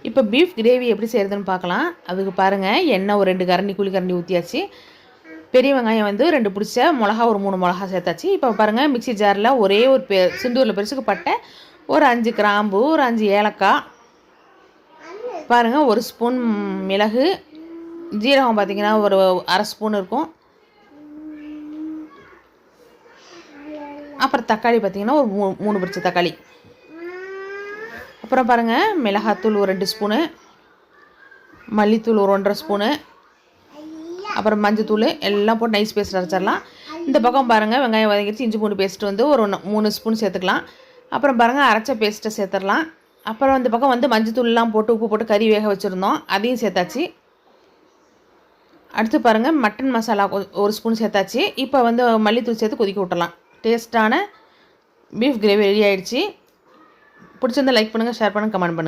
இப்போ beef gravy எப்படி செய்கிறதுன்னு பார்க்கலாம். அதுக்கு பாருங்கள், எண்ணெய் ஒரு 2 கரண்டி குழிக்கரண்டி ஊற்றியாச்சு. பெரிய வெங்காயம் வந்து 2 பிடிச்ச மிளகா, ஒரு 3 மிளகா சேர்த்தாச்சு. இப்போ பாருங்கள், மிக்சி ஜாரில் ஒரே ஒரு சிந்தூரில் பெருசுக்கு பட்டை, ஒரு 5 கிராம்பு, ஒரு 5 ஏலக்காய், பாருங்கள் ஒரு ஸ்பூன் மிளகு, ஜீரகம் பார்த்திங்கன்னா ஒரு அரை ஸ்பூன் இருக்கும். அப்புறம் தக்காளி பார்த்திங்கன்னா ஒரு 3 பிடிச்ச தக்காளி. அப்புறம் பாருங்கள், மிளகாத்தூள் ஒரு 2 ஸ்பூனு, மல்லித்தூள் ஒரு 1.5 ஸ்பூனு, அப்புறம் மஞ்சத்தூள் எல்லாம் போட்டு நைஸ் பேஸ்ட் அரைச்சிடலாம். இந்த பக்கம் பாருங்கள், வெங்காயம் வதங்கிடுச்சு. இஞ்சி பூண்டு பேஸ்ட்டு வந்து ஒரு 3 ஸ்பூன் சேர்த்துக்கலாம். அப்புறம் பாருங்கள், அரைச்ச பேஸ்ட்டை சேர்த்துடலாம். அப்புறம் இந்த பக்கம் வந்து மஞ்சத்தூள்லாம் போட்டு உப்பு போட்டு கறி வேக வச்சுருந்தோம், அதையும் சேர்த்தாச்சு. அடுத்து பாருங்கள், மட்டன் மசாலா ஒரு ஸ்பூன் சேர்த்தாச்சு. இப்போ வந்து மல்லித்தூள் சேர்த்து கொதிக்க விட்டுறலாம். டேஸ்ட்டான பீஃப் கிரேவி ரெடி ஆகிடுச்சு. பிடிச்சிருந்தா லைக் பண்ணுங்கள், ஷேர் பண்ணுங்கள், கமெண்ட் பண்ணுங்கள்.